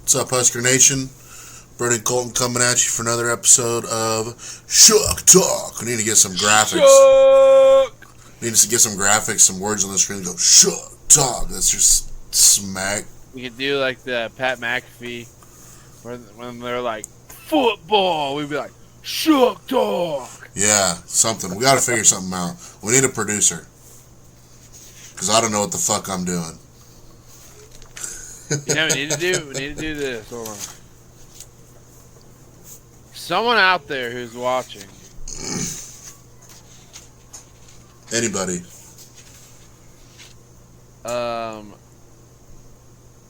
What's up, Husker Nation? Brett and Colton coming at you for another episode of Shuck Talk. We need to get some graphics. Shuck! Need to get some graphics, some words on the screen. Go Shuck Talk. That's just smack. We could do like the Pat McAfee, when they're like football, we'd be like Shuck Talk. Yeah, something. We got to figure something out. We need a producer, because I don't know what the fuck I'm doing. You know what we need to do? We need to do this. Hold on. Someone out there who's watching. Anybody.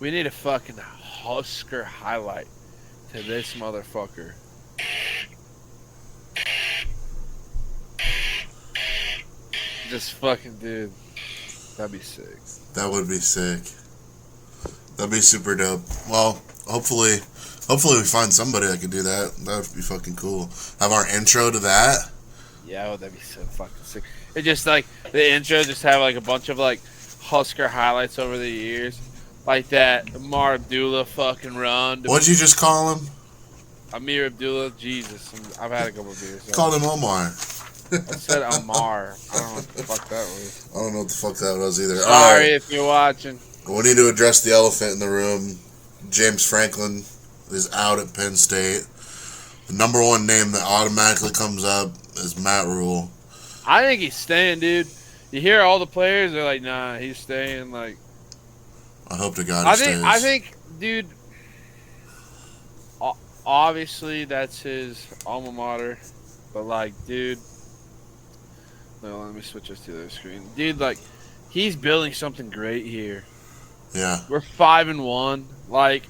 We need a fucking Husker highlight to this motherfucker. Just fucking dude. That'd be sick. That would be sick. That'd be super dope. Well, hopefully we find somebody that could do that. That would be fucking cool. Have our intro to that. Yeah, oh, that'd be so fucking sick. It just like the intro just have like a bunch of like Husker highlights over the years. Like that Amar Abdullah fucking run. What'd you just call him? Amir Abdullah, Jesus. I've had a couple of beers. So. Called him Omar. I said Amar. I don't know what the fuck that was. I don't know what the fuck that was either. Sorry if you're watching. We need to address the elephant in the room. James Franklin is out at Penn State. The number one name that automatically comes up is Matt Rule. I think he's staying, dude. You hear all the players, they're like, nah, he's staying. Like, I hope to God he stays. I think, dude, obviously that's his alma mater. But, like, dude, no, let me switch this to the other screen. Dude, like, he's building something great here. Yeah. We're 5-1. Like,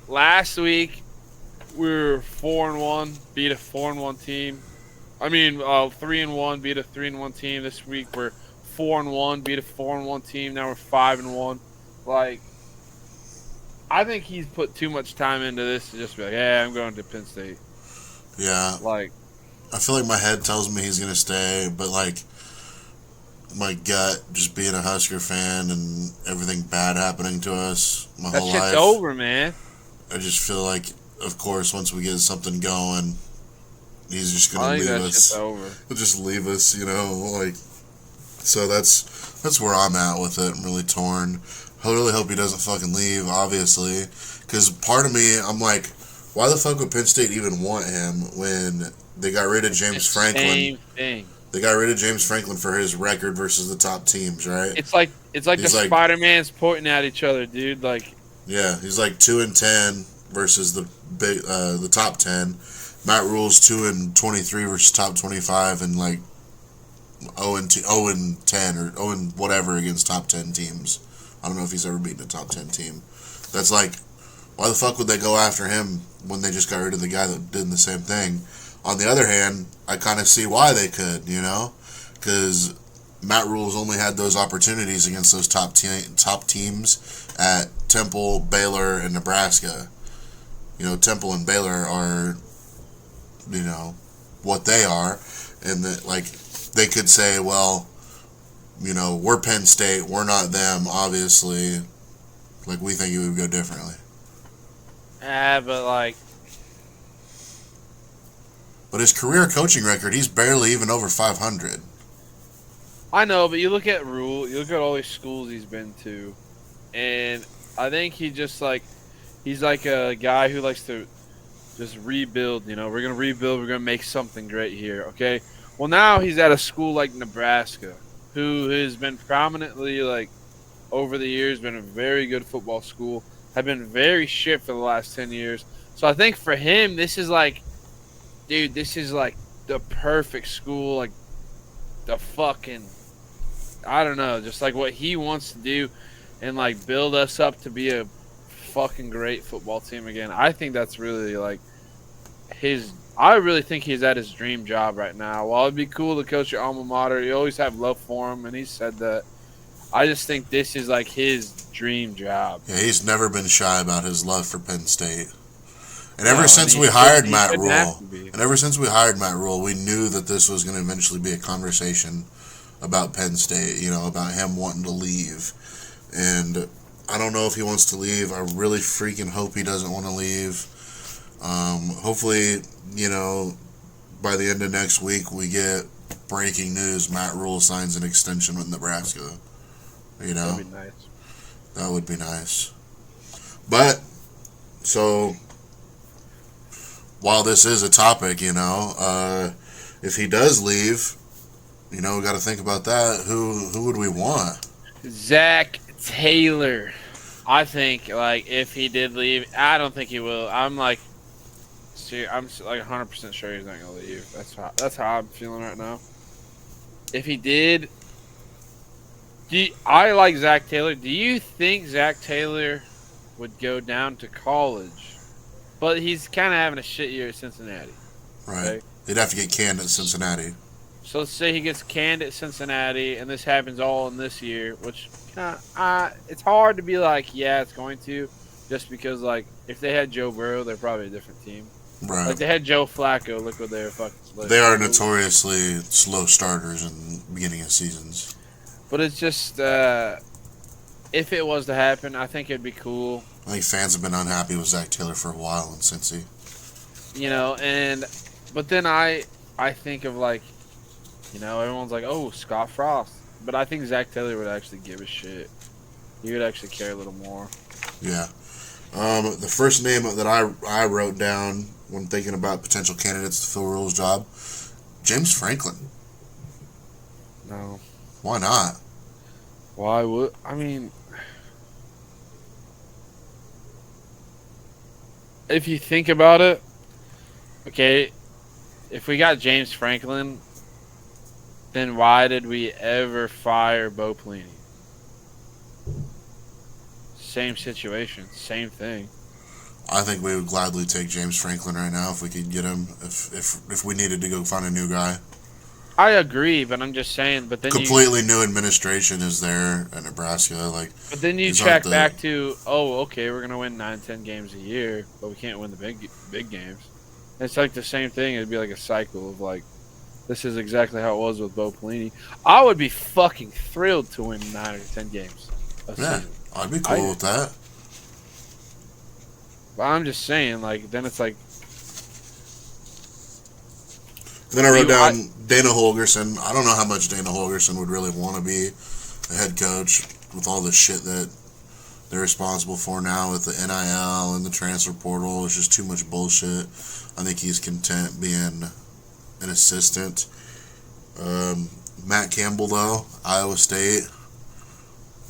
last week, we were 4-1, beat a 4-1 team. I mean, 3-1, beat a 3-1 team. This week we're 4-1, beat a 4-1 team. Now we're 5-1. Like, I think he's put too much time into this to just be like, yeah, I'm going to Penn State. Yeah. Like, I feel like my head tells me he's gonna stay, but like my gut, just being a Husker fan and everything bad happening to us my that whole shit's life, over, man. I just feel like, of course, once we get something going, he's just gonna leave that us. shit's over. He'll just leave us, you know, like. So that's where I'm at with it. I'm really torn. I really hope he doesn't fucking leave, obviously, because part of me, I'm like, why the fuck would Penn State even want him when they got rid of James Franklin? Same thing. They got rid of James Franklin for his record versus the top teams, right? It's like the Spider-Mans pointing at each other, dude. Like, yeah, he's like 2-10 versus the top 10. Matt Rule's 2-23 versus top 25, and like 0-10 or 0 whatever against top 10 teams. I don't know if he's ever beaten a top 10 team. That's like, why the fuck would they go after him when they just got rid of the guy that did the same thing? On the other hand, I kind of see why they could, you know, because Matt Rule's only had those opportunities against those top teams at Temple, Baylor, and Nebraska. You know, Temple and Baylor are, you know, what they are, and that, like, they could say, well, you know, we're Penn State, we're not them, obviously. Like, we think it would go differently. but like. But his career coaching record, he's barely even over 500. I know, but you look at Rule, you look at all these schools he's been to, and I think he's like a guy who likes to just rebuild. You know, we're gonna rebuild, we're gonna make something great here. Okay. Well, now he's at a school like Nebraska, who has been prominently, like, over the years, been a very good football school, have been very shit for the last 10 years. So I think for him, this is like, dude, this is like the perfect school, like the fucking, I don't know, just like what he wants to do and like build us up to be a fucking great football team again. I think that's really like I really think he's at his dream job right now. While it'd be cool to coach your alma mater, you always have love for him, and he said that. I just think this is like his dream job. Yeah, he's never been shy about his love for Penn State. And ever since we hired Matt Rule, we knew that this was going to eventually be a conversation about Penn State, you know, about him wanting to leave. And I don't know if he wants to leave. I really freaking hope he doesn't want to leave. Hopefully, by the end of next week, we get breaking news. Matt Rule signs an extension with Nebraska. That'd be nice. That would be nice. But, so, while this is a topic, if he does leave, we got to think about that. Who would we want? Zach Taylor. I think, if he did leave, I don't think he will. I'm 100% sure he's not going to leave. That's how I'm feeling right now. If he did, I like Zach Taylor. Do you think Zach Taylor would go down to college? But he's kind of having a shit year at Cincinnati. Right. Okay? He'd have to get canned at Cincinnati. So let's say he gets canned at Cincinnati, and this happens all in this year, which it's hard to be like, yeah, it's going to, just because, if they had Joe Burrow, they're probably a different team. Right. Like, they had Joe Flacco. Look what they were fucking. They are notoriously slow starters in the beginning of seasons. But it's just, if it was to happen, I think it'd be cool. I think fans have been unhappy with Zach Taylor for a while in Cincy. But then I think of, everyone's like, oh, Scott Frost. But I think Zach Taylor would actually give a shit. He would actually care a little more. Yeah. The first name that I wrote down when thinking about potential candidates to fill Rule's job, James Franklin. No. Why not? Why would... I mean... If you think about it, okay, if we got James Franklin, then why did we ever fire Bo Pelini? Same situation, same thing. I think we would gladly take James Franklin right now if we could get him. If we needed to go find a new guy. I agree, but I'm just saying. But then completely new administration is there at Nebraska. But then you track back to, okay, we're gonna win 9-10 games a year, but we can't win the big games. It's like the same thing. It'd be like a cycle of this is exactly how it was with Bo Pelini. I would be fucking thrilled to win 9 or 10 games. Yeah, I'd be cool with that. But I'm just saying, then it's like. Then I wrote down Dana Holgerson. I don't know how much Dana Holgerson would really want to be a head coach with all the shit that they're responsible for now with the NIL and the transfer portal. It's just too much bullshit. I think he's content being an assistant. Matt Campbell, though, Iowa State.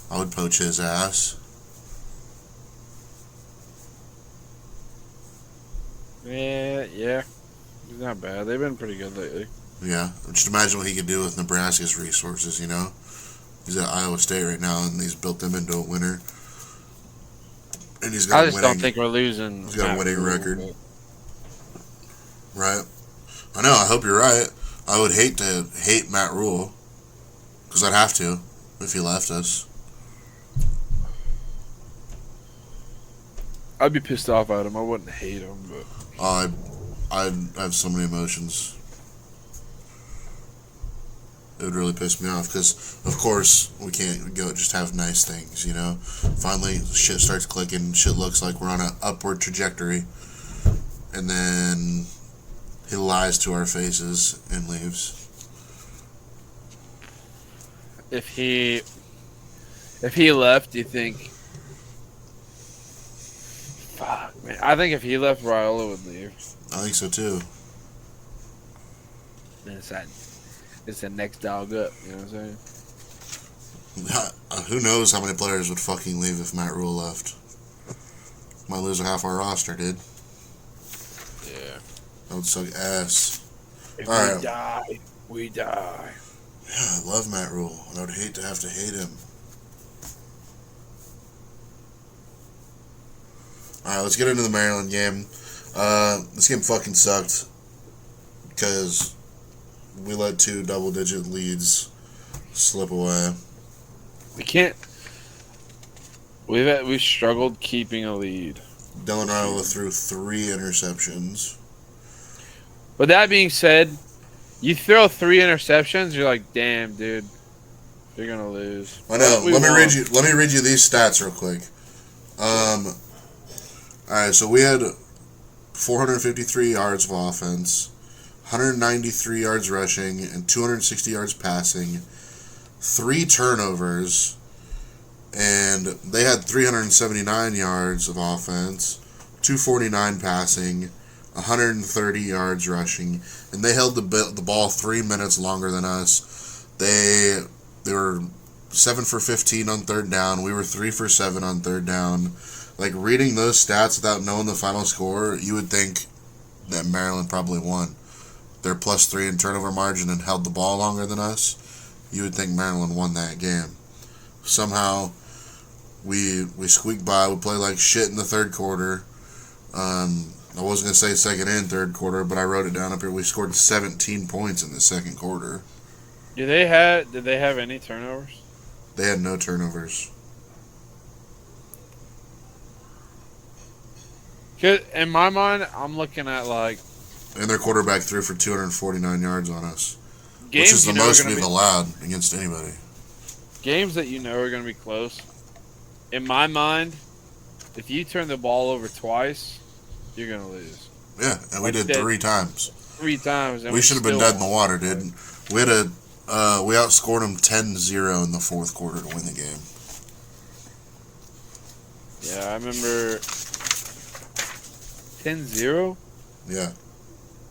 I would poach his ass. Yeah. He's not bad. They've been pretty good lately. Yeah. Just imagine what he could do with Nebraska's resources, He's at Iowa State right now, and he's built them into a winner. And he's got don't think we're losing. He's got a winning record. Right. I know. I hope you're right. I would hate to hate Matt Rule, because I'd have to if he left us. I'd be pissed off at him. I wouldn't hate him, but. I'd have so many emotions. It would really piss me off because, of course, we can't just have nice things, Finally, shit starts clicking. Shit looks like we're on an upward trajectory. And then he lies to our faces and leaves. If he left, do you think... Fuck, man. I think if he left, Raiola would leave. I think so, too. And it's the next dog up, you know what I'm saying? Who knows how many players would fucking leave if Matt Rule left. Might lose half our roster, dude. Yeah. That would suck ass. If we die, we die. Yeah, I love Matt Rule, and I would hate to have to hate him. Alright, let's get into the Maryland game. This game fucking sucked because we let 2 double-digit leads slip away. We can't. We've struggled keeping a lead. Dylan Raiola threw 3 interceptions. But that being said, you throw 3 interceptions, you're like, damn, dude, You're gonna lose. I know. Let me read you these stats real quick. All right, so we had 453 yards of offense, 193 yards rushing, and 260 yards passing. 3 turnovers, and they had 379 yards of offense, 249 passing, 130 yards rushing, and they held the ball 3 minutes longer than us. They were 7 for 15 on third down. We were 3 for 7 on third down. Like, reading those stats without knowing the final score, you would think that Maryland probably won. They're +3 in turnover margin and held the ball longer than us. You would think Maryland won that game. Somehow, we squeaked by. We played like shit in the third quarter. I wasn't going to say second and third quarter, but I wrote it down up here. We scored 17 points in the second quarter. Did they have any turnovers? They had no turnovers. In my mind, I'm looking at like... And their quarterback threw for 249 yards on us. Games which is the most we've allowed against anybody. Games that you know are going to be close. In my mind, if you turn the ball over twice, you're going to lose. Yeah, and we did 3 times. 3 times. And we should have been dead in the water, dude. We outscored them 10-0 in the fourth quarter to win the game. Yeah, I remember 10-0? Yeah.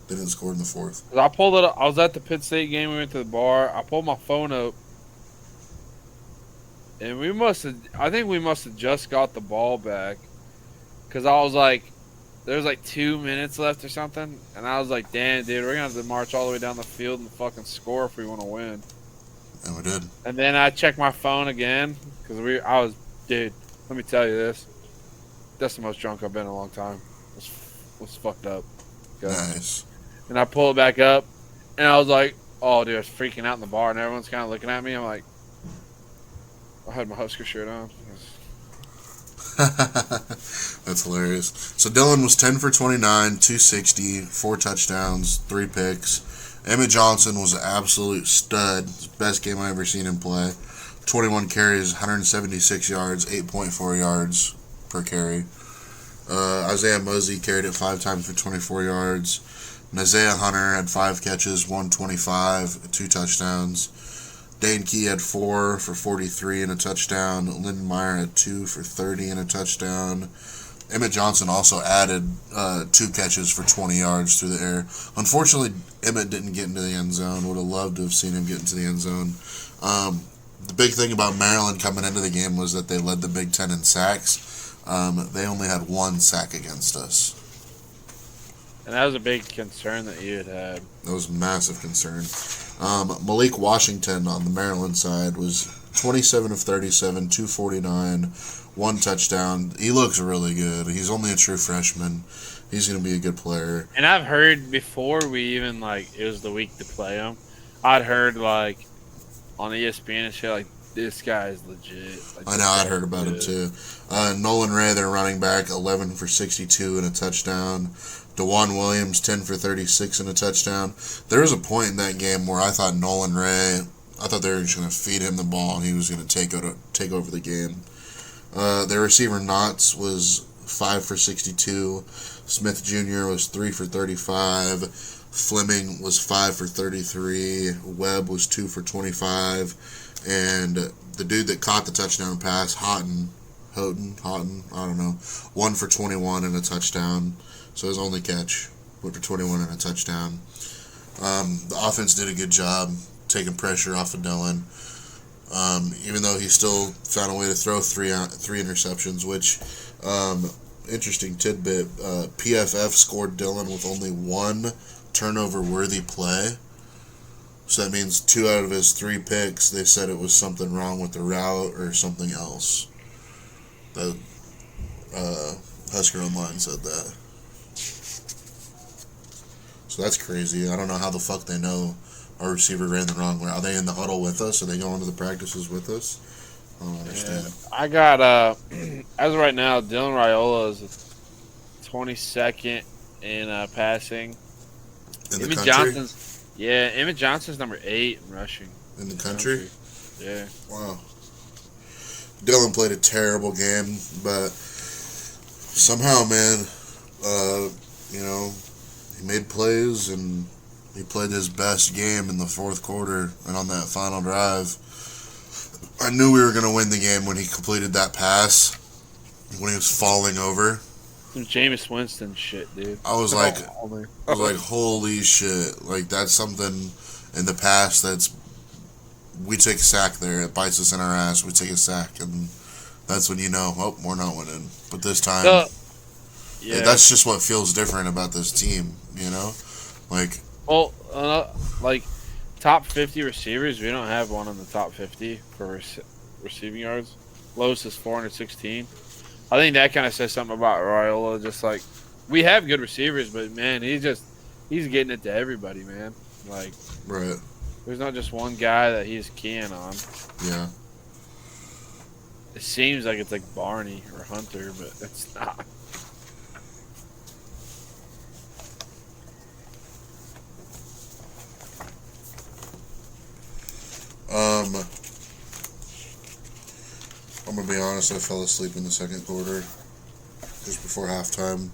They didn't score in the fourth. I pulled it up. I was at the Pitt State game. We went to the bar. I pulled my phone up. And I think we must have just got the ball back. Because I was like, there was like 2 minutes left or something. And I was like, damn, dude, we're going to have to march all the way down the field and fucking score if we want to win. And we did. And then I checked my phone again. Because dude, let me tell you this. That's the most drunk I've been in a long time. It was fucked up. Nice. And I pull it back up. And I was like, oh, dude, I was freaking out in the bar. And everyone's kind of looking at me. I'm like, I had my Husker shirt on. That's hilarious. So Dylan was 10 for 29, 260, 4 touchdowns, 3 picks. Emmett Johnson was an absolute stud. Best game I ever seen him play. 21 carries, 176 yards, 8.4 yards per carry. Isaiah Mosey carried it 5 times for 24 yards. Isaiah Hunter had 5 catches, 125, 2 touchdowns. Dane Key had 4 for 43 and a touchdown. Lyndon Meyer had 2 for 30 and a touchdown. Emmett Johnson also added 2 catches for 20 yards through the air. Unfortunately, Emmett didn't get into the end zone. Would have loved to have seen him get into the end zone. The big thing about Maryland coming into the game was that they led the Big Ten in sacks. They only had 1 sack against us. And that was a big concern that you had. That was a massive concern. Malik Washington on the Maryland side was 27 of 37, 249, 1 touchdown. He looks really good. He's only a true freshman. He's going to be a good player. And I've heard before we even, it was the week to play him, I'd heard, on ESPN and shit, this guy is legit. I know, I'd heard about him too. Nolan Ray, their running back, 11 for 62 and a touchdown. DeJuan Williams, 10 for 36 and a touchdown. There was a point in that game where I thought Nolan Ray, I thought they were just going to feed him the ball and he was going to take over the game. Their receiver Knotts was 5 for 62. Smith Jr. was 3 for 35. Fleming was 5 for 33. Webb was 2 for 25. And the dude that caught the touchdown pass, Houghton, I don't know, 1 for 21 and a touchdown. So his only catch, went for 21 and a touchdown. The offense did a good job taking pressure off of Dylan. Even though he still found a way to throw three interceptions, which, interesting tidbit, PFF scored Dylan with only 1 turnover-worthy play. So that means 2 out of his 3 picks, they said it was something wrong with the route or something else. The Husker Online said that. So that's crazy. I don't know how the fuck they know our receiver ran the wrong way. Are they in the huddle with us? Are they going to the practices with us? I don't understand. Yeah. I got, as of right now, Dylan Raiola is 22nd in passing. In the country? Emmett Johnson's number 8 in rushing. In the country? Yeah. Wow. Dylan played a terrible game, but somehow, man, you know, he made plays and he played his best game in the fourth quarter. And on that final drive, I knew we were going to win the game when he completed that pass, when he was falling over. Some Jameis Winston shit, dude. I was like, holy shit. Like, that's something in the past that's, we take a sack there. It bites us in our ass. We take a sack. And that's when you know, oh, we're not winning. But this time, yeah, that's just what feels different about this team, you know? Like, well, like top 50 receivers, we don't have one in the top 50 for receiving yards. Lowest is 416. I think that kind of says something about Raiola. Just like, we have good receivers, but man, he's getting it to everybody, man. Like, right. There's not just one guy that he's keying on. Yeah. It seems like it's like Barney or Hunter, but it's not. I'm gonna be honest, I fell asleep in the second quarter. Just before halftime.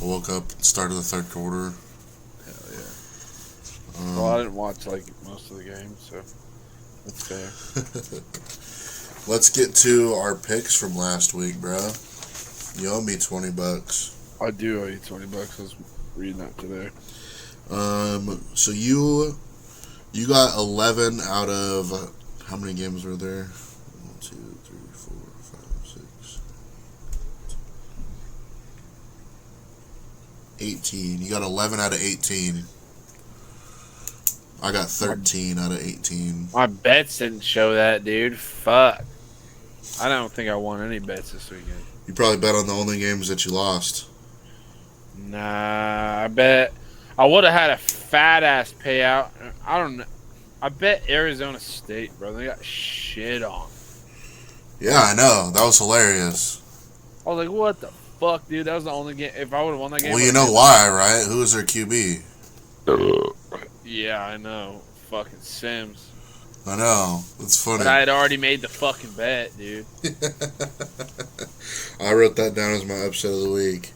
I woke up, started the third quarter. Hell yeah. Well, I didn't watch like most of the game, so that's fair. Let's get to our picks from last week, bro. You owe me $20. I do owe you $20. I was reading that today. So you got 11 out of how many games were there? 1, 2, 3, 4, 5, 6, 18. You got 11 out of 18. I got 13 out of 18. My bets didn't show that, dude. Fuck. I don't think I won any bets this weekend. You probably bet on the only games that you lost. Nah, I bet I would have had a fat ass payout. I don't know. I bet Arizona State, bro. They got shit on. Yeah, I know. That was hilarious. I was like, what the fuck, dude? That was the only game. If I would have won that game. Well, you know why, right? Who was their QB? Yeah, I know. Fucking Sims. I know. It's funny. But I had already made the fucking bet, dude. I wrote that down as my upset of the week.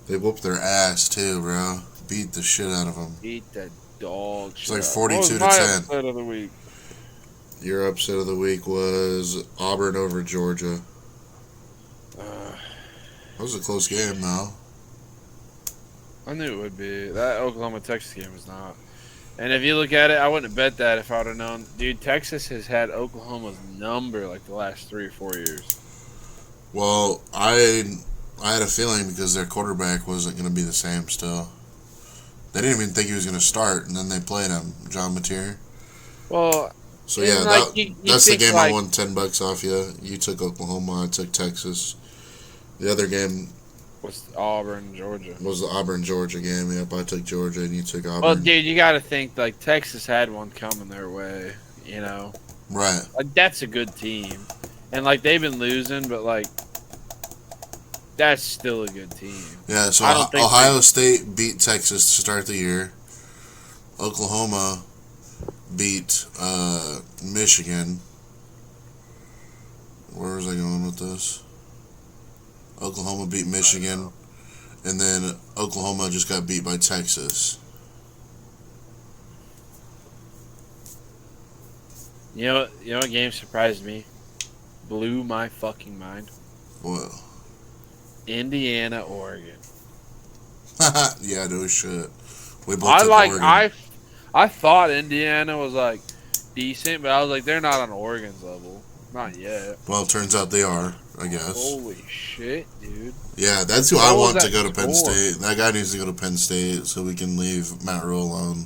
They whooped their ass, too, bro. Beat the shit out of them. Beat the dog shit. It's like 42 to 10. Upset of the week? Your upset of the week was Auburn over Georgia. That was a close game, though. I knew it would be. That Oklahoma-Texas game was not. And if you look at it, I wouldn't have bet that if I would have known. Dude, Texas has had Oklahoma's number like the last 3 or 4 years. Well, I had a feeling because their quarterback wasn't going to be the same still. They didn't even think he was going to start, and then they played him, John Mateer. Well, so yeah, like, that's the game I won $10 off you. You took Oklahoma, I took Texas. The other game was Auburn, Georgia. Was the Auburn-Georgia game. Yep, I took Georgia and you took Auburn. Well, dude, you got to think, like, Texas had one coming their way, you know? Right. Like, that's a good team. And, like, they've been losing, but, like, that's still a good team. Yeah, so Ohio State beat Texas to start the year. Oklahoma beat Michigan. Where was I going with this? Oklahoma beat Michigan, and then Oklahoma just got beat by Texas. You know what game surprised me? Blew my fucking mind. What? Indiana, Oregon. Yeah, no shit. We both took Oregon. I thought Indiana was like decent, but I was like, they're not on Oregon's level. Not yet. Well, it turns out they are, I guess. Holy shit, dude. Yeah, that's who I want to go to Penn State. That guy needs to go to Penn State so we can leave Matt Rule alone.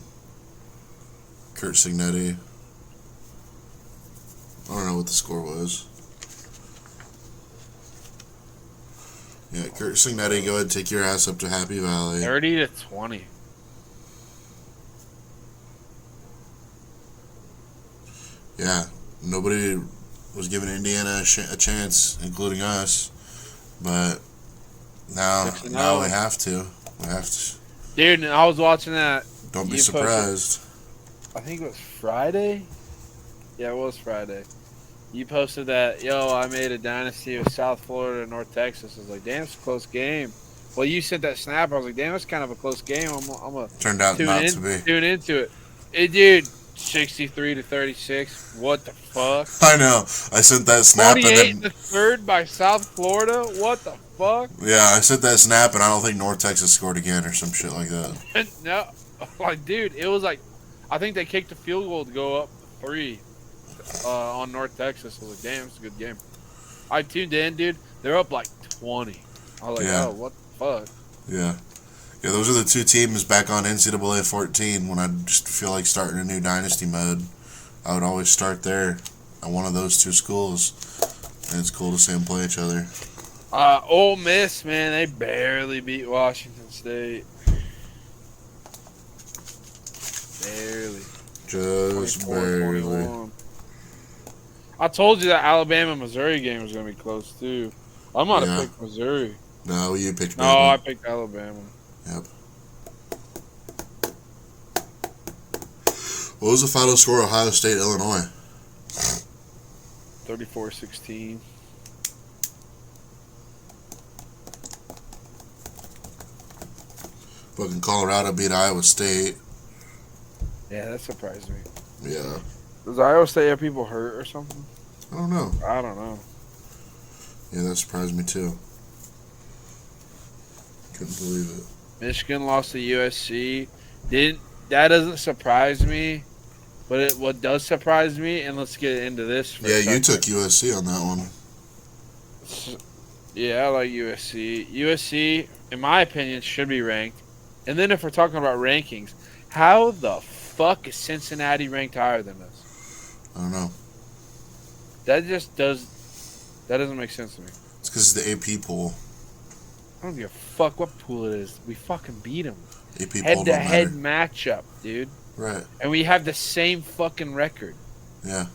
Kurt Signetti. I don't know what the score was. Yeah, Kurt Signetti, go ahead and take your ass up to Happy Valley. 30-20. Yeah, nobody was giving Indiana a chance, including us. But now we have to. We have to. Dude, I was watching that. Don't be surprised. I think it was Friday. Yeah, it was Friday. You posted that, yo, I made a dynasty of South Florida and North Texas. I was like, damn, it's a close game. Well, you sent that snap. I was like, damn, it's kind of a close game. I'm gonna Turned out not to be. tune into it. Dude, 63-36. What the fuck? I know. I sent that snap and 28 in then the third by South Florida. What the fuck? yeah, I sent that snap and I don't think North Texas scored again or some shit like that. No, like, dude, it was like, I think they kicked a field goal to go up 3 on North Texas. I was like, damn, it's a good game. I tuned in, dude. They're up like 20. I was like, Yeah. oh, what the fuck? Yeah. Yeah, those are the two teams back on NCAA 14 when I just feel like starting a new dynasty mode. I would always start there at one of those two schools. And it's cool to see them play each other. Ole Miss, man, they barely beat Washington State. Barely. Just barely. 24-21. I told you that Alabama-Missouri game was going to be close, too. I might have picked Missouri. No, you picked No, Bama. I picked Alabama. Yep. What was the final score? Ohio State, Illinois. 34-16. Fucking Colorado beat Iowa State. Yeah, that surprised me. Yeah. Does Iowa State have people hurt or something? I don't know. I don't know. Yeah, that surprised me too. Couldn't believe it. Michigan lost to USC. That doesn't surprise me, but what does surprise me, and let's get into this. For Yeah, you took USC on that one. Yeah, I like USC. USC, in my opinion, should be ranked. And then if we're talking about rankings, how the fuck is Cincinnati ranked higher than us? I don't know. That doesn't make sense to me. It's because it's the AP pool. I don't give a fuck what pool it is. We fucking beat them. AP pool don't Head-to-head matter. matchup, dude. Right. And we have the same fucking record. Yeah.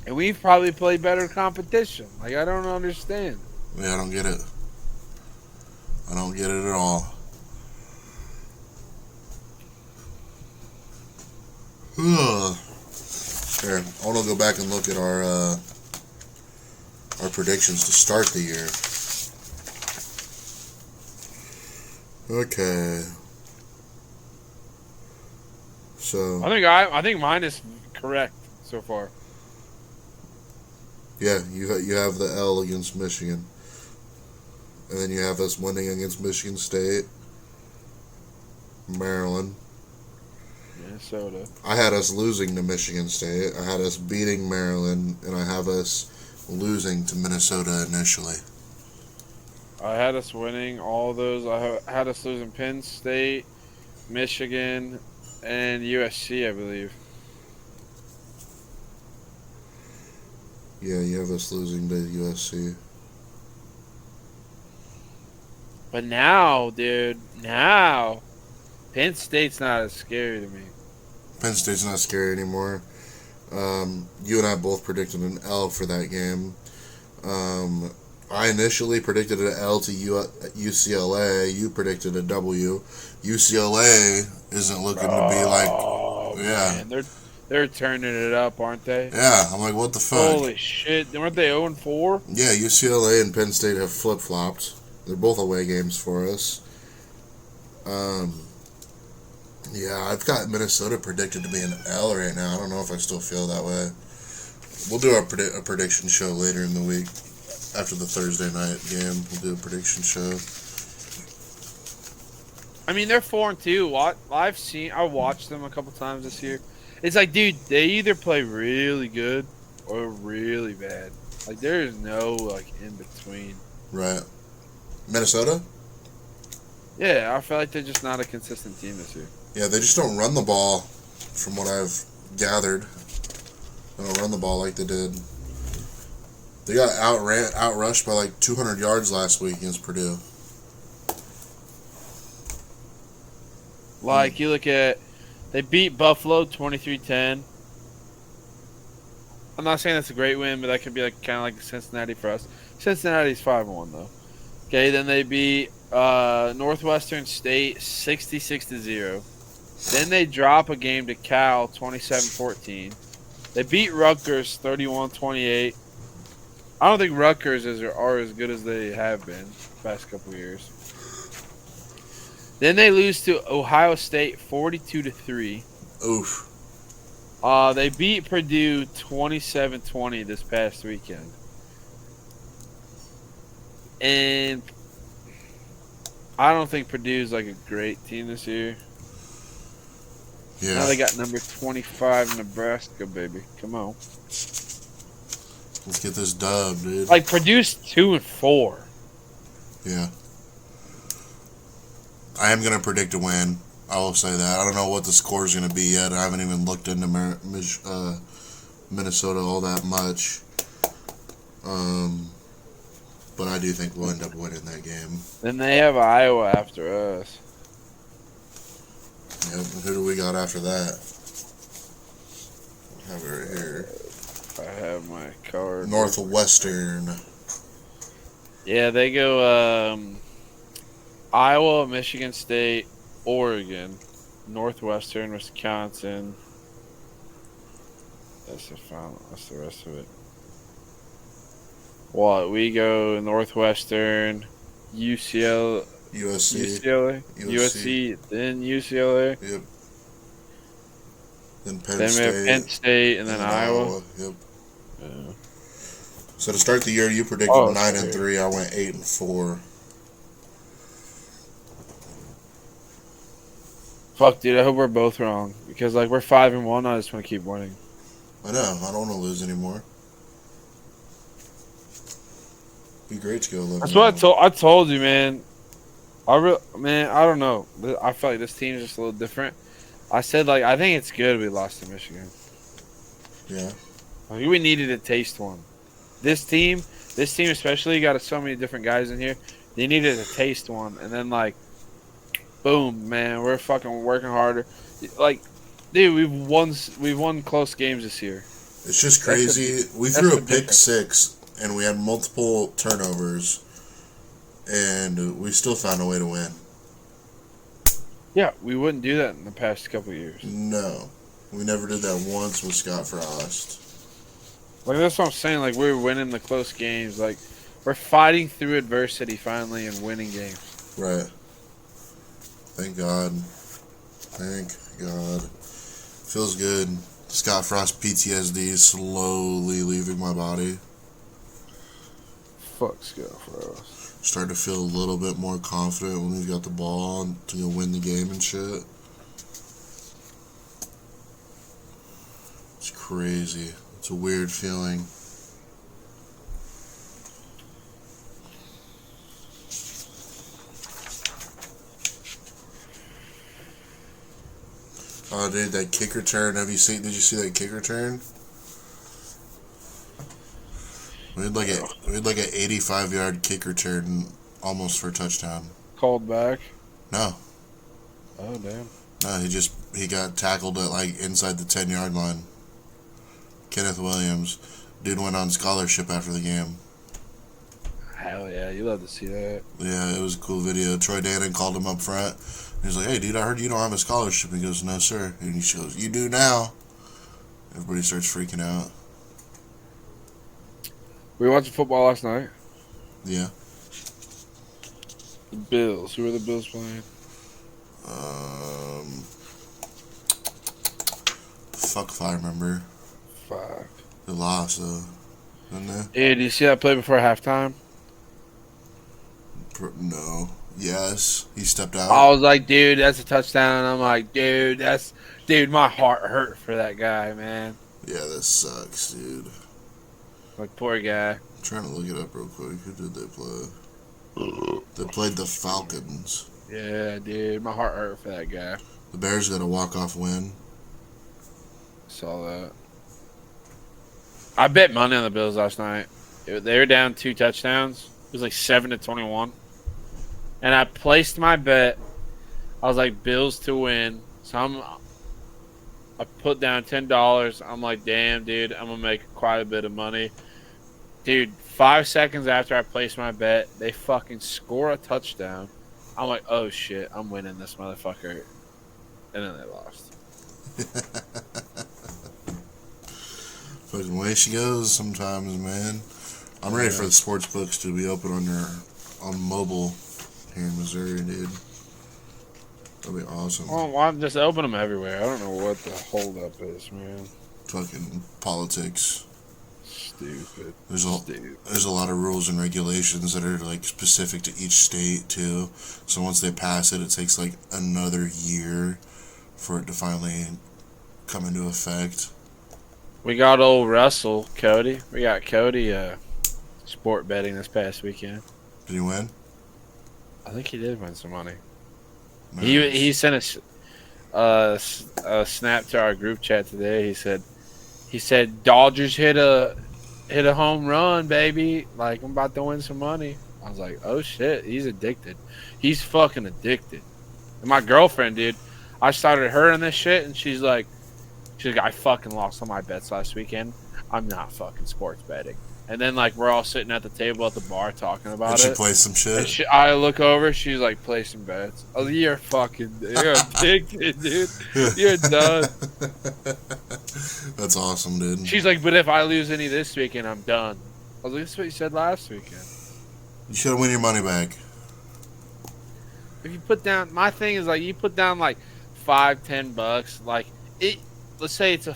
And we've probably played better competition. Like, I don't understand. Yeah, I don't get it. I don't get it at all. Here, I want to go back and look at our predictions to start the year. Okay. So I think mine is correct so far. yeah, you have the L against Michigan, and then you have us winning against Michigan State, Maryland. Minnesota. I had us losing to Michigan State. I had us beating Maryland, and I have us losing to Minnesota initially. I had us winning all those. I had us losing Penn State, Michigan, and USC, I believe. Yeah, you have us losing to USC. But now, dude, Penn State's not as scary to me. Penn State's not scary anymore. You and I both predicted an L for that game. I initially predicted an L to UCLA. You predicted a W. UCLA isn't looking to be like, yeah. Man, they're turning it up, aren't they? Yeah, I'm like, what the fuck? Holy shit! Weren't they 0-4? Yeah, UCLA and Penn State have flip flopped. They're both away games for us. Yeah, I've got Minnesota predicted to be an L right now. I don't know if I still feel that way. We'll do a prediction show later in the week. After the Thursday night game, we'll do a prediction show. I mean, they're 4-2. I watched them a couple times this year. It's like, dude, they either play really good or really bad. Like, there is no like in between. Right. Minnesota? Yeah, I feel like they're just not a consistent team this year. Yeah, they just don't run the ball, from what I've gathered. They don't run the ball like they did. They got outrushed by like 200 yards last week against Purdue. Like, you look at, they beat Buffalo 23-10. I'm not saying that's a great win, but that could be like kind of like Cincinnati for us. Cincinnati's 5-1 though. Okay, then they beat Northwestern State 66-0. Then they drop a game to Cal 27-14. They beat Rutgers 31-28. I don't think Rutgers are as good as they have been the past couple of years. Then they lose to Ohio State 42-3. Oof. They beat Purdue 27-20 this past weekend. And I don't think Purdue's like a great team this year. Yeah. Now they got number 25 Nebraska, baby. Come on. Let's get this dub, dude. Like Purdue's 2-4. Yeah. I am gonna predict a win. I will say that. I don't know what the score is gonna be yet. I haven't even looked into Minnesota all that much. But I do think we'll end up winning that game. Then they have Iowa after us. Yep. Who do we got after that? I have it right here. I have my card. Northwestern. Yeah, they go Iowa, Michigan State, Oregon, Northwestern, Wisconsin. That's the final. That's the rest of it. What we go Northwestern, UCLA, USC, then UCLA. Yep. Then Penn Then State. we have Penn State, and then Iowa. Yep. Yeah. So to start the year, you predicted 9-3. I went 8-4. Fuck, dude. I hope we're both wrong because like we're 5-1. I just want to keep winning. I know. I don't want to lose anymore. Be great to go 11. That's what I told you, man. I don't know. I feel like this team is just a little different. I said like I think it's good we lost to Michigan. Yeah. Like, we needed to taste one. This team especially got so many different guys in here. They needed to taste one, and then like, boom, man, we're fucking working harder. Like, dude, we've won close games this year. It's just crazy. We threw a pick six. And we had multiple turnovers, and we still found a way to win. Yeah, we wouldn't do that in the past couple of years. No. We never did that once with Scott Frost. Like, that's what I'm saying. Like, we're winning the close games. Like, we're fighting through adversity finally and winning games. Right. Thank God. Thank God. Feels good. Scott Frost PTSD is slowly leaving my body. Fuck Scott Frost. Start to feel a little bit more confident when he's got the ball and to win the game and shit. It's crazy. It's a weird feeling. Oh, dude, that kick return. Did you see that kick return? We had like an 85-yard kick return almost for a touchdown. Called back? No. Oh, damn. No, he got tackled at like inside the 10-yard line. Kenneth Williams. Dude went on scholarship after the game. Hell yeah, you love to see that. Yeah, it was a cool video. Troy Dannon called him up front. He was like, "Hey, dude, I heard you don't have a scholarship." He goes, "No, sir." And he goes, "You do now." Everybody starts freaking out. We watched football last night. Yeah. The Bills. Who are the Bills playing? Fuck if I remember. Fuck. They lost, though. Didn't they? Hey, did you see that play before halftime? No. Yes. He stepped out. I was like, dude, that's a touchdown. And I'm like, dude, my heart hurt for that guy, man. Yeah, that sucks, dude. Like, poor guy. I'm trying to look it up real quick. Who did they play? They played the Falcons. Yeah, dude, my heart hurt for that guy. The Bears got a walk-off win. Saw that. I bet money on the Bills last night. They were down 2 touchdowns. It was like 7-21. And I placed my bet. I was like, Bills to win. So I put down $10. I'm like, damn, dude, I'm going to make quite a bit of money. Dude, 5 seconds after I placed my bet, they fucking score a touchdown. I'm like, oh, shit, I'm winning this motherfucker. And then they lost. Fucking way she goes sometimes, man. I'm ready for the sports books to be open on mobile here in Missouri, dude. That'd be awesome. Well, why just open them everywhere? I don't know what the holdup is, man. Fucking politics. Stupid. There's a lot of rules and regulations that are like specific to each state too. So once they pass it, it takes like another year for it to finally come into effect. We got old Russell, Cody. We got Cody sport betting this past weekend. Did he win? I think he did win some money. Nice. He sent a snap to our group chat today. He said Dodgers hit a home run, baby. Like, I'm about to win some money. I was like, oh shit, he's addicted. He's fucking addicted. And my girlfriend, dude, I started her in this shit, and she's like, I fucking lost all my bets last weekend. I'm not fucking sports betting. And then, like, we're all sitting at the table at the bar talking about it. Did she play some shit? I look over, she's like, play some bets. Oh, you're addicted, dude. You're done. That's awesome, dude. She's like, but if I lose any this weekend, I'm done. I was like, that's what you said last weekend. You should have won your money back. If you put down, my thing is, like, you put down, like, $5-10, like, let's say it's a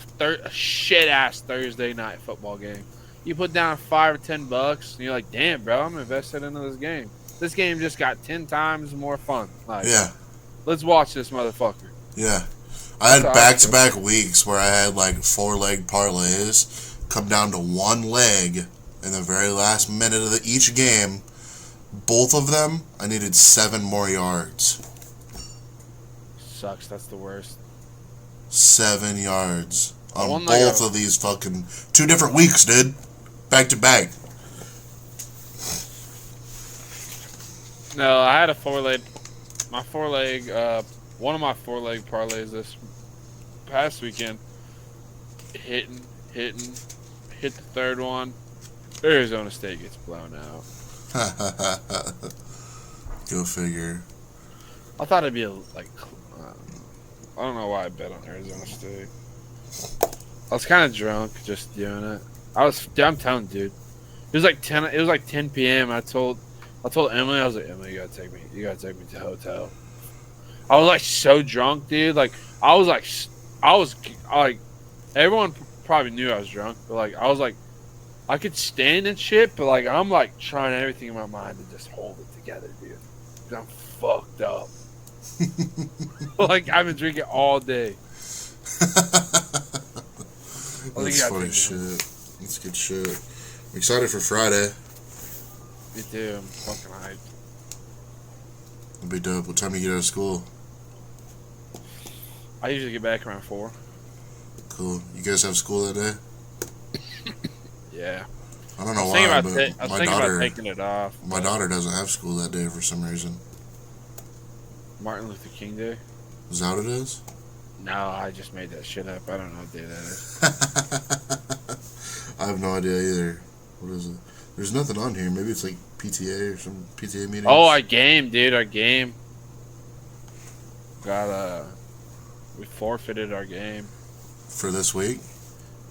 shit-ass Thursday night football game. You put down $5 or $10, and you're like, "Damn, bro, I'm invested into this game. This game just got 10 times more fun." Like, yeah, let's watch this motherfucker. Yeah, I had back-to-back weeks where I had like 4-leg parlays come down to one leg in the very last minute of each game. Both of them, I needed 7 more yards. Sucks. That's the worst. 7 yards on both of these fucking 2 different weeks, dude. Back to back. No, I had a 4-leg. One of my 4-leg parlays this past weekend. Hitting. Hit the third one. Arizona State gets blown out. Go figure. I thought it'd be I don't know why I bet on Arizona State. I was kind of drunk just doing it. I'm telling you, dude. It was like 10 p.m. I told Emily, I was like, Emily, you gotta take me to the hotel. I was like so drunk, dude. Like I was like everyone probably knew I was drunk, but like I was like I could stand and shit, but like I'm like trying everything in my mind to just hold it together, dude. 'Cause I'm fucked up. Like I've been drinking all day. That's funny shit. That's good shit. I'm excited for Friday. Me too. I'm fucking hyped. It'll be dope. What time do you get out of school? I usually get back around 4. Cool. You guys have school that day? Yeah. I don't know why, but I was thinking about taking it off. My daughter doesn't have school that day for some reason. Martin Luther King Day? Is that what it is? No, I just made that shit up. I don't know what day that is. I have no idea either. What is it? There's nothing on here. Maybe it's like PTA or some PTA meeting. Oh, our game, dude. Our game. We forfeited our game. For this week?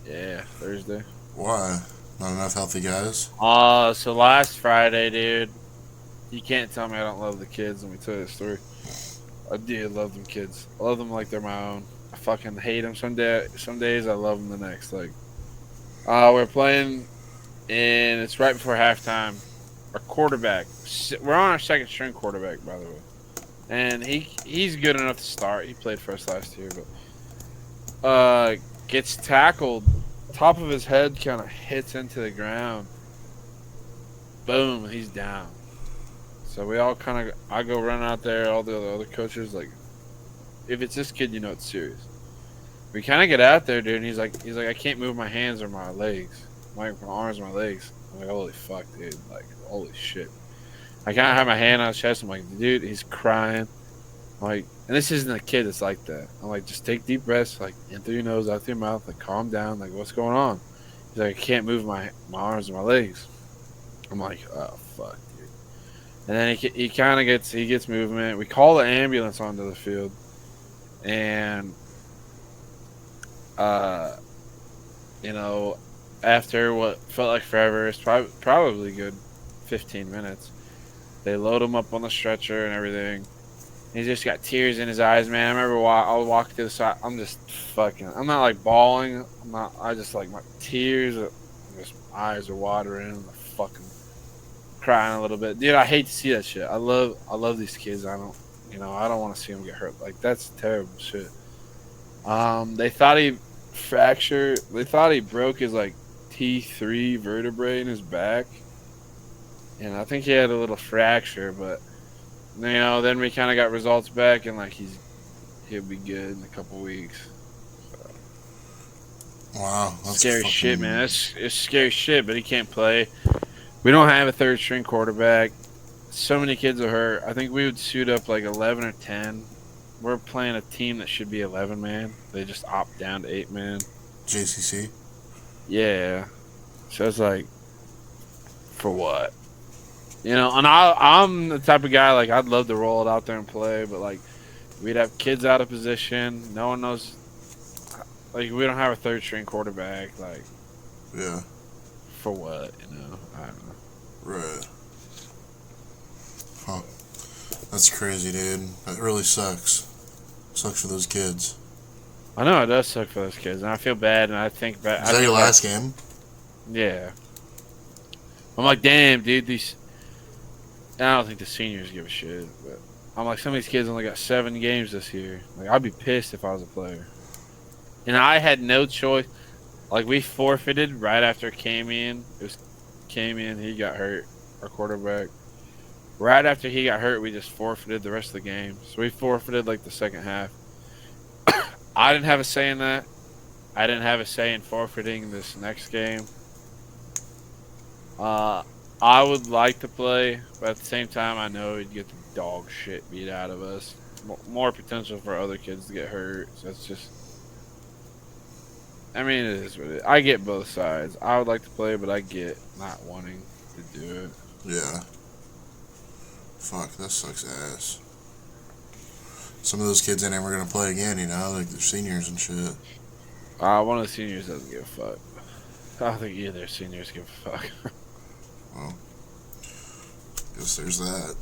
Yeah, Thursday. Why? Not enough healthy guys? So last Friday, dude, you can't tell me I don't love the kids. Let me tell you the story. I do love them kids. I love them like they're my own. I fucking hate them some days. I love them the next. Like, we're playing, and it's right before halftime. Our quarterback, we're on our second string quarterback, by the way, and he's good enough to start. He played for us last year, but gets tackled. Top of his head kind of hits into the ground. Boom, he's down. So we all I go run out there, all the other coaches, like, if it's this kid, you know it's serious. We kind of get out there, dude, and he's like, I can't move my hands or my legs. My arms or my legs. I'm like, holy fuck, dude. Like, holy shit. I can't have my hand on his chest. I'm like, dude, he's crying. I'm like, and this isn't a kid that's like that. I'm like, just take deep breaths, like, in through your nose, out through your mouth, like, calm down. Like, what's going on? He's like, I can't move my arms or my legs. I'm like, oh, fuck. And then he kind of gets movement. We call the ambulance onto the field, and after what felt like forever, it's probably good 15 minutes. They load him up on the stretcher and everything. He's just got tears in his eyes, man. I remember I was walking to the side. I'm just fucking. I'm not like bawling. I'm not. I just like my tears. Just my eyes are watering. I'm fucking crying a little bit, dude. I hate to see that shit. I love these kids. I don't. I don't want to see them get hurt. Like that's terrible shit. They thought he fractured. They thought he broke his like T3 vertebrae in his back, and I think he had a little fracture, but. Then we kind of got results back, and like he'll be good in a couple weeks. So. Wow, that's scary fucking... shit, man. It's scary shit, but he can't play. We don't have a third string quarterback. So many kids are hurt. I think we would suit up like 11 or 10. We're playing a team that should be 11 man. They just opt down to 8 man. JCC. Yeah, so it's like, for what? And I'm the type of guy, like, I'd love to roll it out there and play, but, like, we'd have kids out of position. No one knows. Like, we don't have a third-string quarterback. Like, yeah. For what, I don't know. Right. Huh. That's crazy, dude. That really sucks. Sucks for those kids. I know it does suck for those kids, and I feel bad, and I think bad. Is that your last game? Yeah. I'm like, damn, dude, these... And I don't think the seniors give a shit, but I'm like, some of these kids only got 7 games this year. Like, I'd be pissed if I was a player. And I had no choice. Like, we forfeited right after it came in. He got hurt, our quarterback. Right after he got hurt, we just forfeited the rest of the game. So we forfeited, like, the second half. I didn't have a say in that. I didn't have a say in forfeiting this next game. I would like to play, but at the same time, I know he'd get the dog shit beat out of us. More potential for other kids to get hurt. So it's just... I mean, it is what it is. I get both sides. I would like to play, but I get not wanting to do it. Yeah. Fuck, that sucks ass. Some of those kids ain't ever gonna play again, like they're seniors and shit. One of the seniors doesn't give a fuck. I don't think either seniors give a fuck. Well, guess there's that.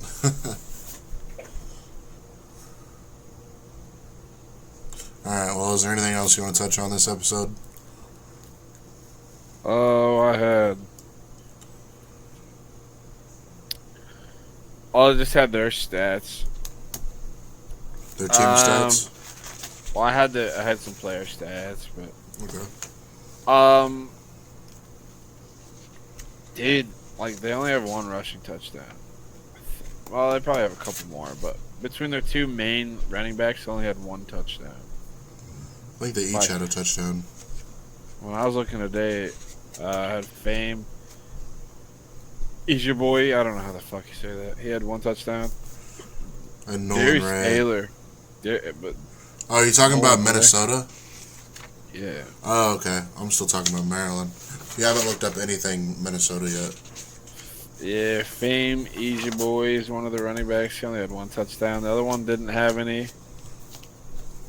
Alright, well, is there anything else you want to touch on this episode? Oh, I just had their stats. Their team stats? Well, I had some player stats, but... Okay. Dude, like, they only have 1 rushing touchdown. Well, they probably have a couple more, but between their 2 main running backs, they only had 1 touchdown. I think they each had a touchdown. When I was looking today, I had Fame. He's your boy. I don't know how the fuck you say that. He had 1 touchdown. And Nolan Ray. Taylor. Oh, you talking about Minnesota? Yeah. Oh, okay. I'm still talking about Maryland. You haven't looked up anything Minnesota yet. Yeah, Fame, Easy Boy is one of the running backs. He only had 1 touchdown. The other one didn't have any.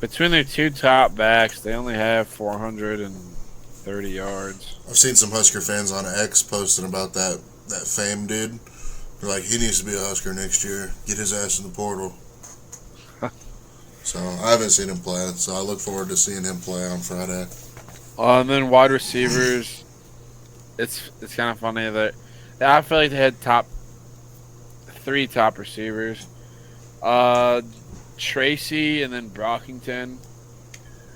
Between their 2 top backs, they only have 430 yards. I've seen some Husker fans on X posting about that Fame dude. They're like, he needs to be a Husker next year. Get his ass in the portal. So, I haven't seen him play, so I look forward to seeing him play on Friday. And then wide receivers, it's kind of funny that I feel like they had 3 top receivers. Tracy and then Brockington,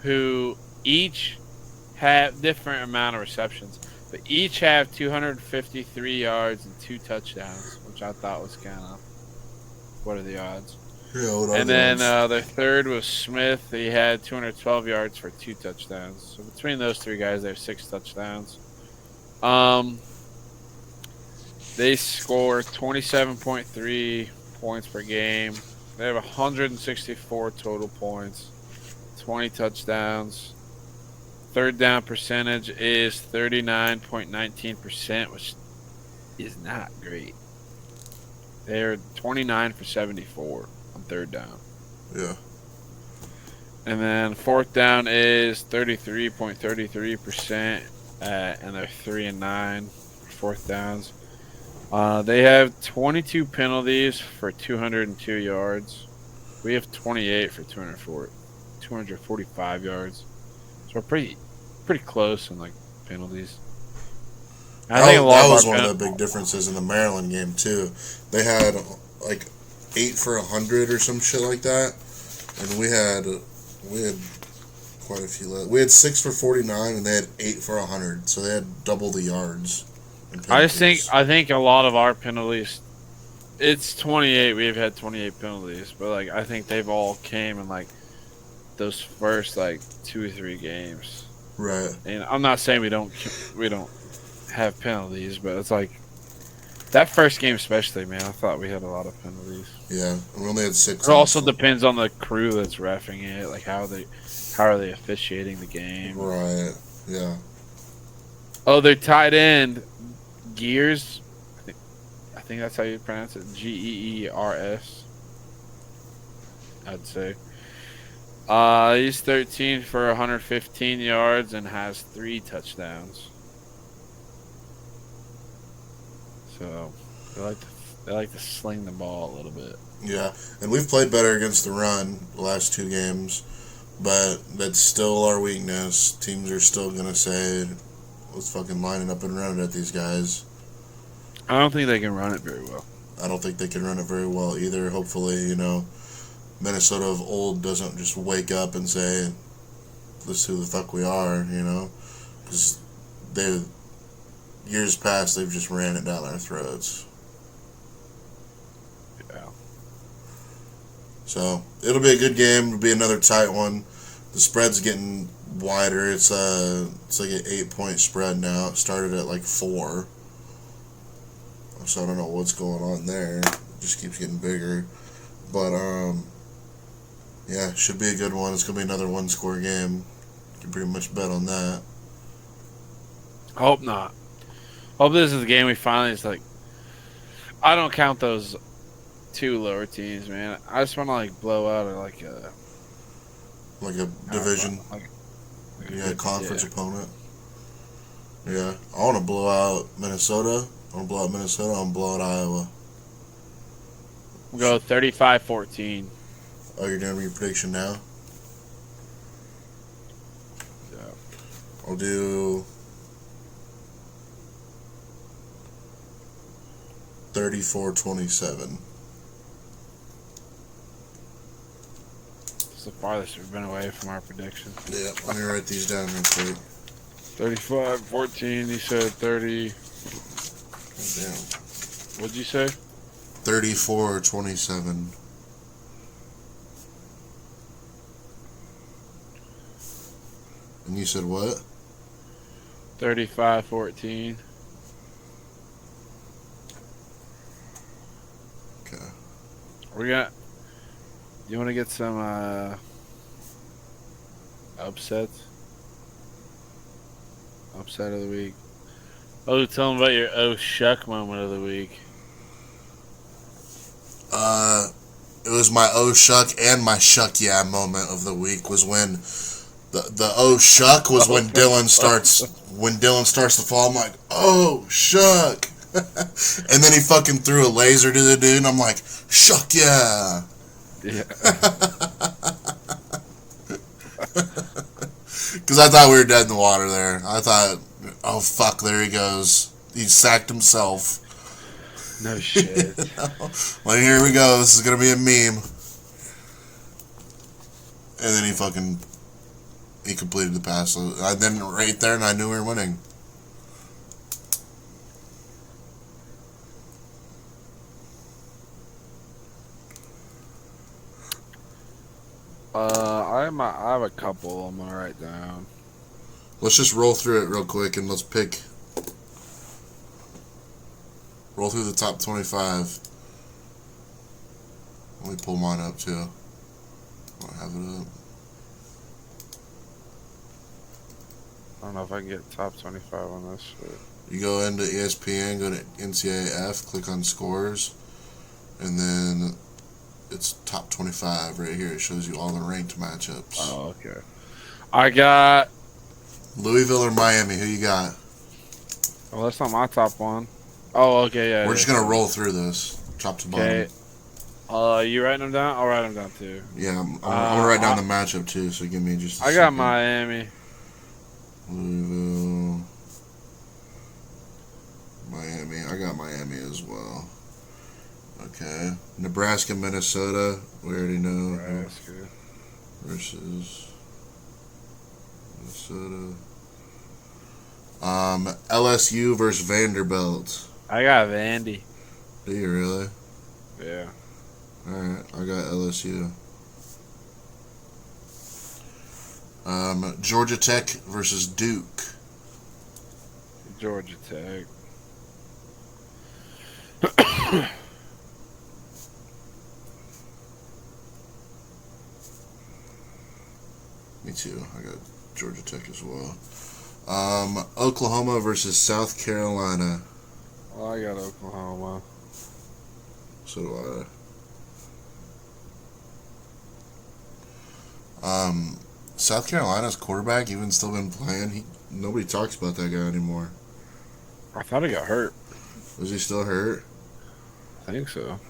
who each have different amount of receptions, but each have 253 yards and 2 touchdowns, which I thought was kind of, what are the odds? Yeah, and then their third was Smith. He had 212 yards for 2 touchdowns. So between those 3 guys, they have 6 touchdowns. They score 27.3 points per game. They have 164 total points, 20 touchdowns. Third down percentage is 39.19%, which is not great. They're 29 for 74 on third down. Yeah. And then fourth down is 33.33%. and they're 3-9 for 4th downs. They have 22 penalties for 202 yards. We have 28 for 245 yards. So we're pretty close in like penalties. And I think a lot That of was our one of the big differences in the Maryland game too. They had like 8 for 100 or some shit like that, and we had quite a few. We had 6 for 49, and they had 8 for 100. So they had double the yards. I think a lot of our penalties. It's 28. We've had 28 penalties, but like I think they've all came in like those first like 2 or 3 games. Right. And I'm not saying we don't have penalties, but it's like that first game especially, man. I thought we had a lot of penalties. Yeah, we only had 6. It also depends on the crew that's reffing it, like how are they officiating the game. Right. Yeah. Oh, their tight end Gears. I think that's how you pronounce it. Geers. I'd say. He's 13 for 115 yards and has 3 touchdowns. So they like to sling the ball a little bit. Yeah, and we've played better against the run the last 2 games, but that's still our weakness. Teams are still gonna say, "Let's fucking line it up and run it at these guys." I don't think they can run it very well. I don't think they can run it very well either. Hopefully, Minnesota of old doesn't just wake up and say, "This is who the fuck we are," because years past they've just ran it down our throats. Yeah. So it'll be a good game. It'll be another tight one. The spread's getting wider. It's like an 8-point spread now. It started at like 4. So I don't know what's going on there. It just keeps getting bigger. But yeah, should be a good one. It's gonna be another 1-score game. You can pretty much bet on that. Hope not. Hope this is the game we finally. It's like I don't count those 2 lower teams, man. I just want to like blow out like a division, like a conference opponent. Yeah, I want to blow out Minnesota. I want to blow out Minnesota. I want to blow out Iowa. We'll go 35-14. Oh, you're doing your prediction now? Yeah. I'll do 34-27. It's the farthest we've been away from our prediction. Yeah, let me write these down real quick. 35-14. You said 30. Damn. What'd you say? 34-27. And you said what? 35-14. Okay. We got. You want to get some upsets? Upset of the week. Oh, tell them about your Shuck moment of the week. It was my Shuck and my Shuck yeah moment of the week was when the Shuck was when Dylan starts to fall. I'm like, oh Shuck. And then he fucking threw a laser to the dude and I'm like, Shuck yeah. Yeah. Because I thought we were dead in the water there. I thought, oh fuck, there he goes. He sacked himself. No shit. Well, here we go. This is gonna be a meme. And then he completed the pass. I then right there, and I knew we were winning. I have a couple I'm gonna write down. Let's just roll through it real quick and let's roll through the top 25. Let me pull mine up too. I don't have it up. I don't know if I can get top 25 on this shit. You go into ESPN, go to NCAF, click on scores, and then it's top 25 right here. It shows you all the ranked matchups. Oh, okay. I got Louisville or Miami? Who you got? Oh, that's not my top one. Oh, okay, yeah. We're just gonna roll through this, top to bottom. Okay. You writing them down? I'll write them down too. Yeah, I'm gonna write down the matchup too. So give me just. I got Miami. Louisville, Miami. I got Miami as well. Okay, Nebraska, Minnesota. We already know. Nebraska Versus Minnesota. LSU versus Vanderbilt. I got Vandy. Do you really? Yeah. Alright, I got LSU. Georgia Tech versus Duke. Georgia Tech. Me too. I got Georgia Tech as well. Oklahoma versus South Carolina. Well, I got Oklahoma. So do I. South Carolina's quarterback even still been playing. Nobody talks about that guy anymore. I thought he got hurt. Was he still hurt? I think so.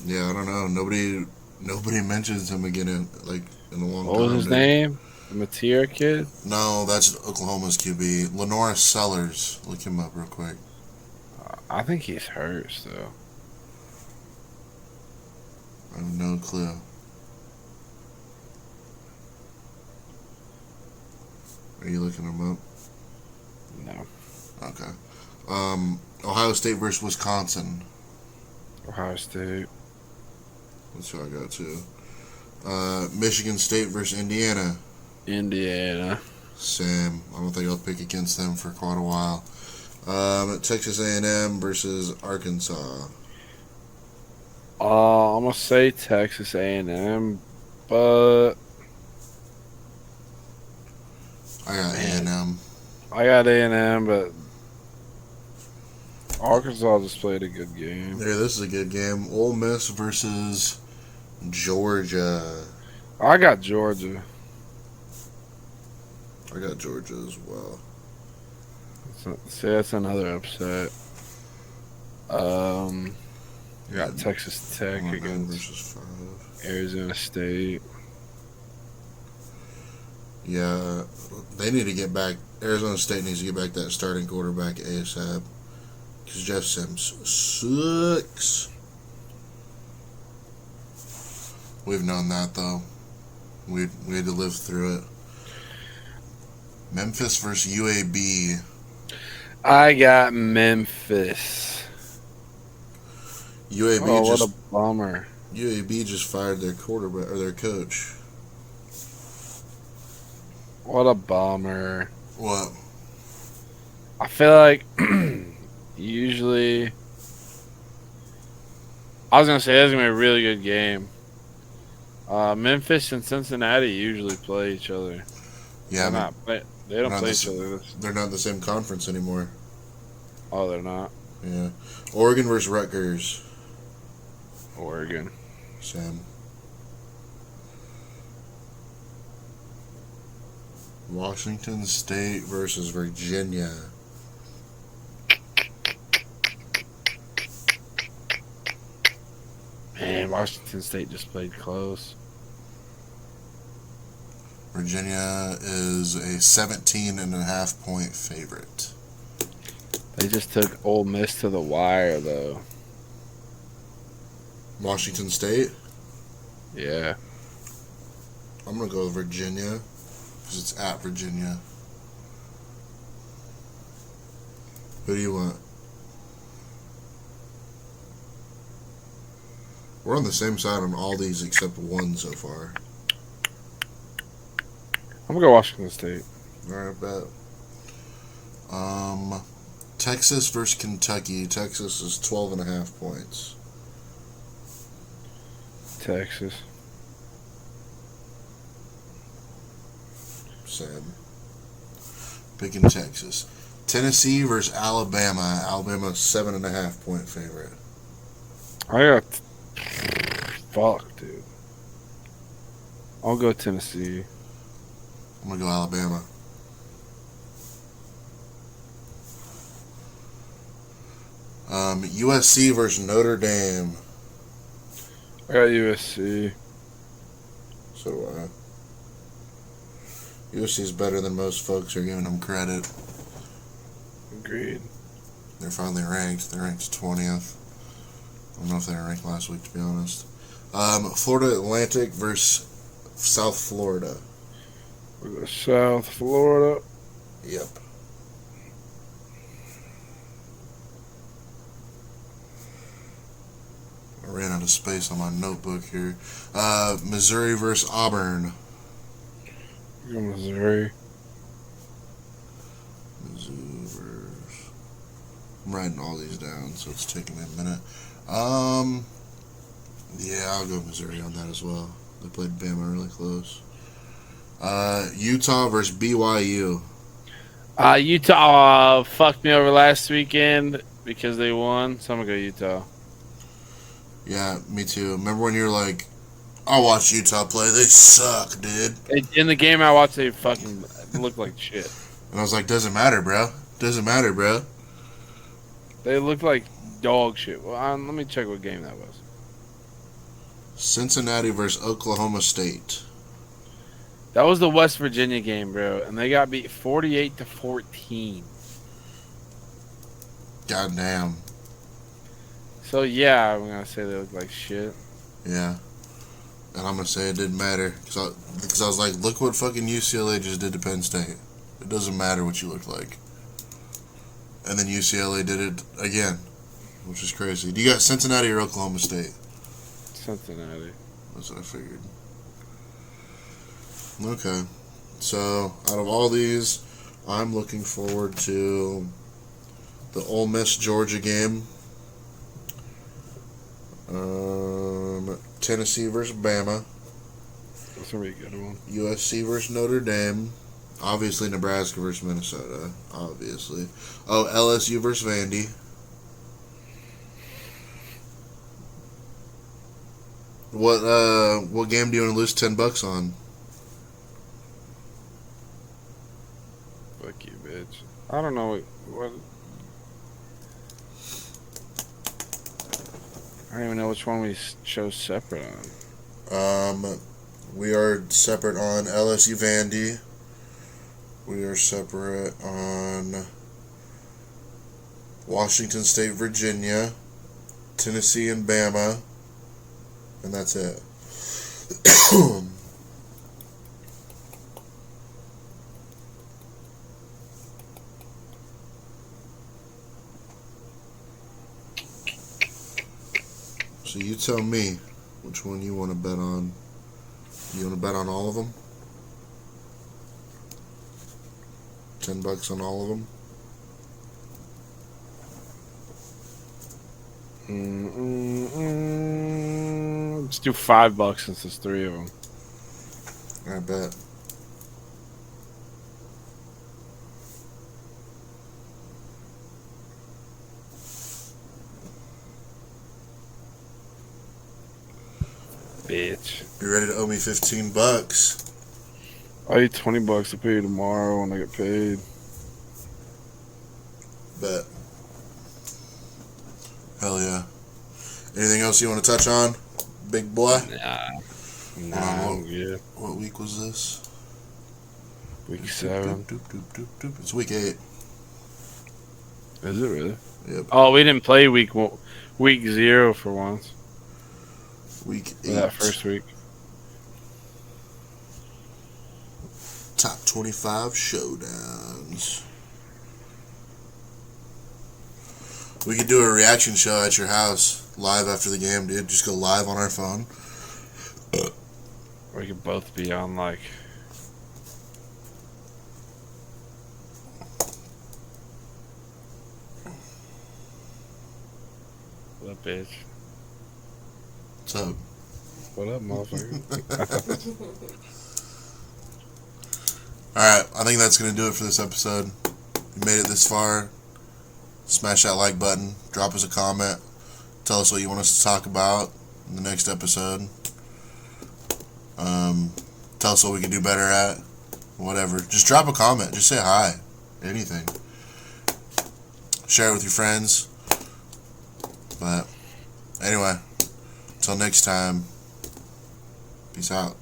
Yeah, I don't know. Nobody mentions him again in a long time. What was his name? The Mateer kid? No, that's Oklahoma's QB. Lenora Sellers. Look him up real quick. I think he's hurt still. I have no clue. Are you looking him up? No. Okay. Ohio State versus Wisconsin. Ohio State. That's who I got too. Michigan State versus Indiana. Indiana. Sam. I don't think I'll pick against them for quite a while. Texas A&M versus Arkansas. I'm gonna say Texas A&M, but I got A&M. I got A&M, but Arkansas just played a good game. Yeah, this is a good game. Ole Miss versus Georgia. I got Georgia. I got Georgia as well. See, that's another upset. You got Texas Tech against Arizona State. Yeah, they need to get back. Arizona State needs to get back that starting quarterback ASAP. Because Jeff Sims sucks. We've known that, though. We had to live through it. Memphis versus UAB. I got Memphis. UAB what a bummer. UAB just fired their quarterback or their coach. What a bummer. What? I feel like usually I was gonna say that's gonna be a really good game. Memphis and Cincinnati usually play each other. Yeah, they don't play each other. They're not the same conference anymore. Oh, they're not. Yeah, Oregon versus Rutgers. Oregon. Sam. Washington State versus Virginia. Man, Washington State just played close. Virginia is a 17.5 point favorite. They just took Ole Miss to the wire, though. Washington State? Yeah. I'm going to go with Virginia because it's at Virginia. Who do you want? We're on the same side on all these except one so far. I'm going to go Washington State. Alright, bet. Texas versus Kentucky. Texas is 12.5 points. Texas. Sam. Picking Texas. Tennessee versus Alabama. Alabama 7.5 point favorite. I got. Fuck, dude. I'll go Tennessee. I'm gonna go Alabama. USC versus Notre Dame. I got USC. So do I. USC is better than most folks are giving them credit. Agreed. They're finally ranked. They're ranked 20th. I don't know if they were ranked last week, to be honest. Florida Atlantic versus South Florida. We'll go South Florida. Yep. I ran out of space on my notebook here. Missouri versus Auburn. Go Missouri. I'm writing all these down, so it's taking me a minute. Yeah, I'll go Missouri on that as well. They played Bama really close. Utah versus BYU. Utah fucked me over last weekend because they won, so I'm gonna go Utah. Yeah, me too. Remember when you were like, I'll watch Utah play. They suck, dude. In the game I watched, they fucking looked like shit. And I was like, doesn't matter, bro. Doesn't matter, bro. They looked like dog shit. Well, let me check what game that was. Cincinnati versus Oklahoma State. That was the West Virginia game, bro, and they got beat 48-14. Goddamn. So yeah, I'm gonna say they look like shit. Yeah. And I'm going to say it didn't matter. Because I was like, look what fucking UCLA just did to Penn State. It doesn't matter what you look like. And then UCLA did it again, which is crazy. Do you got Cincinnati or Oklahoma State? Cincinnati. That's what I figured. Okay. So, out of all these, I'm looking forward to the Ole Miss Georgia game. Tennessee versus Bama. That's gonna be a good one. USC versus Notre Dame. Obviously, Nebraska versus Minnesota. Obviously. Oh, LSU versus Vandy. What game do you want to lose $10 on? Fuck you, bitch. I don't know what. I don't even know which one we chose separate on. We are separate on LSU Vandy. We are separate on Washington State, Virginia, Tennessee, and Bama, and that's it. So you tell me which one you want to bet on. You want to bet on all of them? $10 on all of them? Let's do $5 since there's 3 of them. I bet. Bitch. You ready to owe me $15? I need $20 to pay you tomorrow when I get paid. Bet. Hell yeah. Anything else you want to touch on, big boy? Nah, I'm good. What week was this? Week 7. It's week 8. Is it really? Yep. Oh, we didn't play week 0 for once. Week 8. That first week. Top 25 showdowns. We could do a reaction show at your house live after the game, dude. Just go live on our phone. We could both be on like. What up, bitch? What's up? What up, motherfucker? Alright, I think that's going to do it for this episode. You made it this far. Smash that like button. Drop us a comment. Tell us what you want us to talk about in the next episode. Tell us what we can do better at. Whatever. Just drop a comment. Just say hi. Anything. Share it with your friends. But anyway, until next time, peace out.